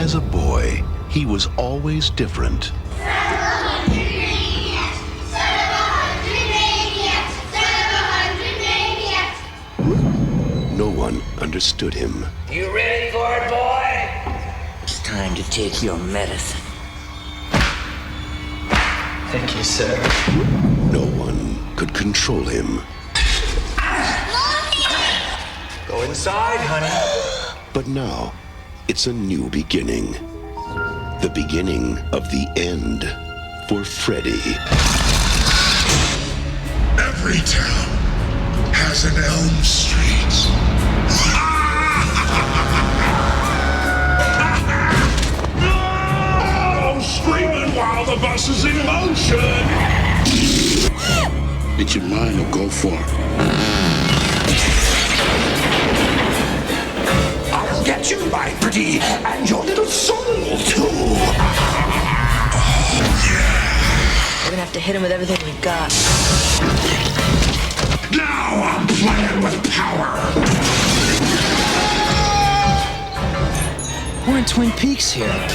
as a boy, he was always different. No one understood him. You ready for it, boy? It's time to take your medicine. Thank you, sir. No one could control him. Go inside, honey. But now, it's a new beginning. The beginning of the end for Freddy. Every town has an Elm Street. No! Screaming while the bus is in motion! It's your mind or go for it. I'll get you, my pretty, and your little soul, too. Oh, yeah. We're gonna have to hit him with everything we've got. Now I'm playing with power. We're in Twin Peaks here.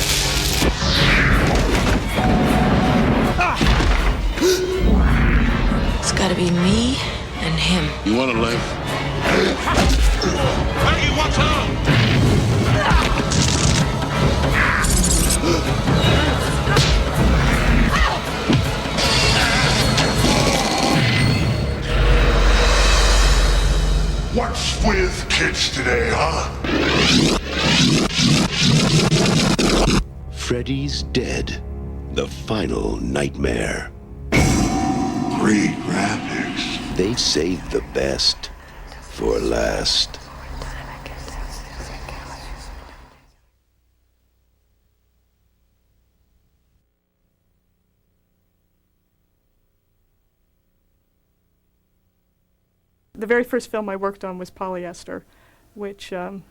It's gotta be me and him. You want to live? Maggie, what's up? What's with kids today, huh? Freddy's dead. The final nightmare. Great graphics. They saved the best for last. The very first film I worked on was Polyester, which I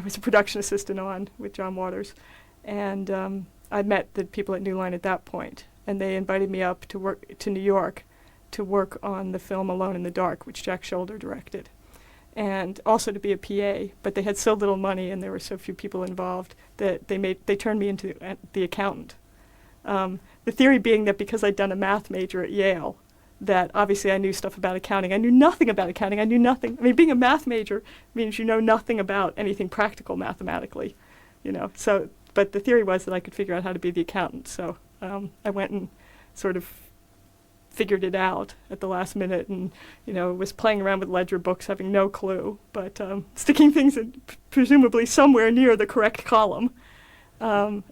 was a production assistant on with John Waters. And I met the people at New Line at that point, and they invited me up to work to New York to work on the film Alone in the Dark, which Jack Shoulder directed, and also to be a PA. But they had so little money and there were so few people involved that they turned me into the accountant. The theory being that because I'd done a math major at Yale, that obviously I knew stuff about accounting. I knew nothing about accounting. I knew nothing. I mean, being a math major means you know nothing about anything practical mathematically, you know. So, but the theory was that I could figure out how to be the accountant. So I went and sort of figured it out at the last minute, and was playing around with ledger books, having no clue, but sticking things in presumably somewhere near the correct column. And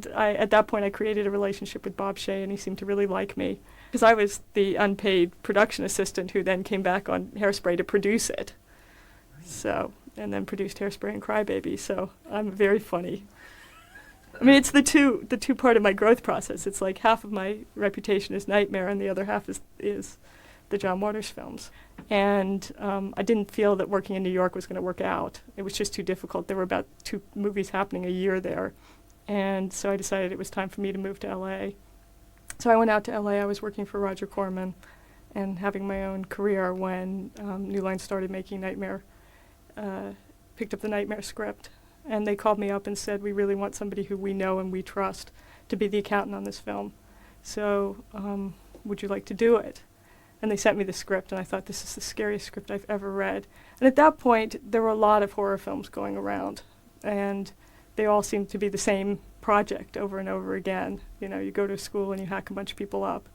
at that point I created a relationship with Bob Shea, and he seemed to really like me, because I was the unpaid production assistant who then came back on Hairspray to produce it. So, and then produced Hairspray and Crybaby, so I'm very funny. I mean, it's the two part of my growth process. It's like half of my reputation is Nightmare, and the other half is the John Waters films. And I didn't feel that working in New York was going to work out. It was just too difficult. There were about 2 movies happening a year there. And so I decided it was time for me to move to L.A. So I went out to L.A. I was working for Roger Corman and having my own career when New Line started making Nightmare, picked up the Nightmare script. And they called me up and said, we really want somebody who we know and we trust to be the accountant on this film. So would you like to do it? And they sent me the script, and I thought, this is the scariest script I've ever read. And at that point, there were a lot of horror films going around, and they all seemed to be the same project over and over again. You know, you go to school and you hack a bunch of people up.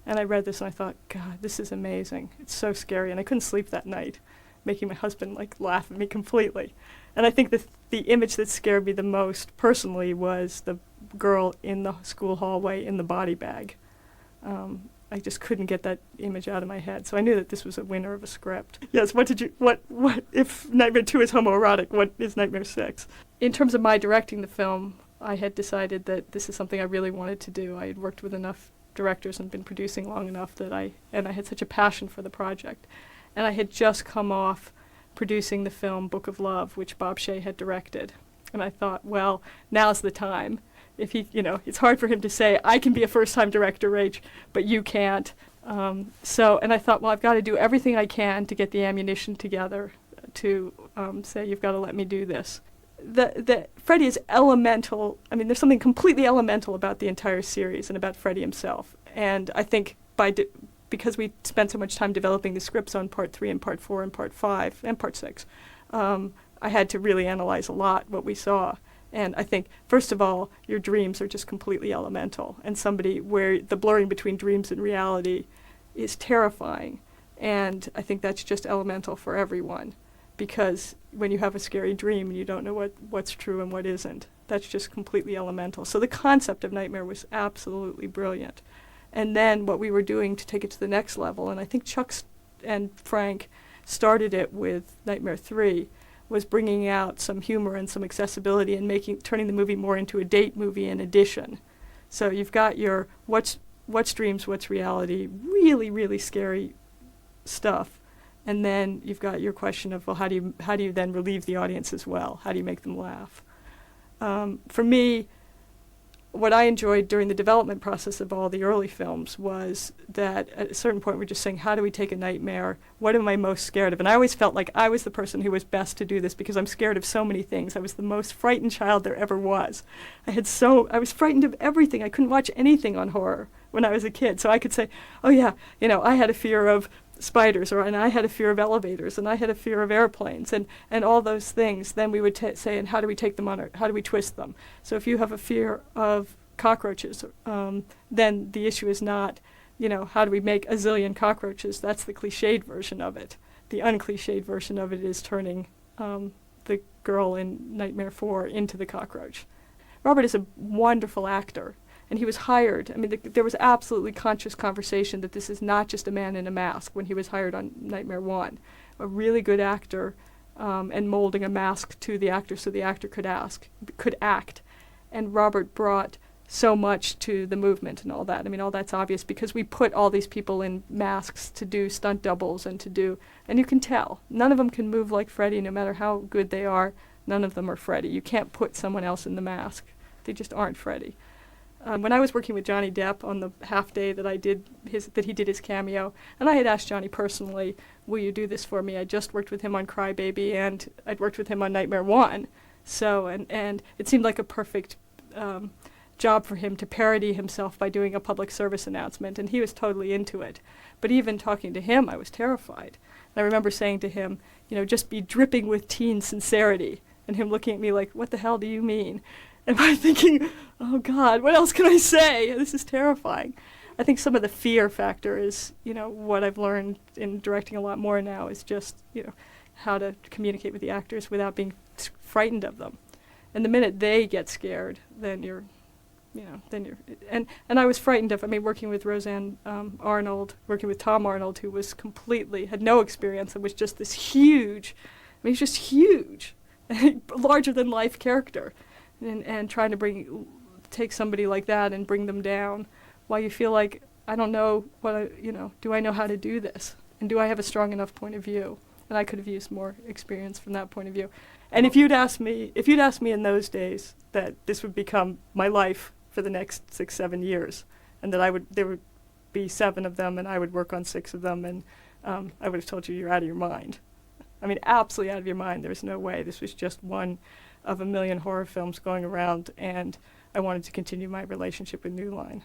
And I read this and I thought, God, this is amazing. It's so scary. And I couldn't sleep that night, making my husband laugh at me completely. And I think the image that scared me the most personally was the girl in the school hallway in the body bag. I just couldn't get that image out of my head. So I knew that this was a winner of a script. Yes, what if Nightmare 2 is homoerotic, what is Nightmare 6? In terms of my directing the film, I had decided that this is something I really wanted to do. I had worked with enough directors and been producing long enough that I had such a passion for the project. And I had just come off producing the film Book of Love, which Bob Shea had directed. And I thought, well, now's the time. If he, it's hard for him to say, I can be a first-time director, Rach, but you can't. And I thought, well, I've got to do everything I can to get the ammunition together to say, you've got to let me do this. the Freddy is elemental. I mean, there's something completely elemental about the entire series and about Freddy himself. And I think because we spent so much time developing the scripts on Part 3 and Part 4 and Part 5 and Part 6, I had to really analyze a lot what we saw. And I think, first of all, your dreams are just completely elemental. And somebody where the blurring between dreams and reality is terrifying. And I think that's just elemental for everyone. Because when you have a scary dream and you don't know what's true and what isn't, that's just completely elemental. So the concept of Nightmare was absolutely brilliant. And then what we were doing to take it to the next level, and I think Chuck and Frank started it with Nightmare 3, was bringing out some humor and some accessibility and turning the movie more into a date movie in addition. So you've got your what's dreams, what's reality, really, really scary stuff. And then you've got your question of, well, how do you then relieve the audience as well? How do you make them laugh? For me, what I enjoyed during the development process of all the early films was that at a certain point we're just saying, how do we take a nightmare? What am I most scared of? And I always felt like I was the person who was best to do this because I'm scared of so many things. I was the most frightened child there ever was. I was frightened of everything. I couldn't watch anything on horror when I was a kid. So I could say, oh yeah, I had a fear of spiders, and I had a fear of elevators, and I had a fear of airplanes, and all those things. Then we would say, and how do we take them how do we twist them? So if you have a fear of cockroaches, then the issue is not, how do we make a zillion cockroaches? That's the cliched version of it. The uncliched version of it is turning the girl in Nightmare 4 into the cockroach. Robert is a wonderful actor. And he was hired. I mean, there was absolutely conscious conversation that this is not just a man in a mask when he was hired on Nightmare 1. A really good actor, and molding a mask to the actor so the actor could act. And Robert brought so much to the movement and all that. I mean, all that's obvious because we put all these people in masks to do stunt doubles and you can tell. None of them can move like Freddy, no matter how good they are. None of them are Freddy. You can't put someone else in the mask. They just aren't Freddy. When I was working with Johnny Depp on the half day that he did his cameo, and I had asked Johnny personally, will you do this for me? I just worked with him on Cry Baby, and I'd worked with him on Nightmare 1. So, and it seemed like a perfect job for him to parody himself by doing a public service announcement, and he was totally into it. But even talking to him, I was terrified. And I remember saying to him, just be dripping with teen sincerity, and him looking at me like, what the hell do you mean? And I'm thinking, oh God, what else can I say? This is terrifying. I think some of the fear factor is, what I've learned in directing a lot more now is just, how to communicate with the actors without being frightened of them. And the minute they get scared, then you're, and I was frightened of, working with Roseanne Arnold, working with Tom Arnold, who had no experience and was just this huge, he's just huge, larger than life character. And trying to take somebody like that and bring them down while you feel like, I don't know do I know how to do this? And do I have a strong enough point of view? And I could have used more experience from that point of view. And if you'd asked me in those days that this would become my life for the next 6-7 years, and that there would be 7 of them and I would work on 6 of them, and I would have told you, you're out of your mind. Absolutely out of your mind. There was no way. This was just one of a million horror films going around, and I wanted to continue my relationship with New Line.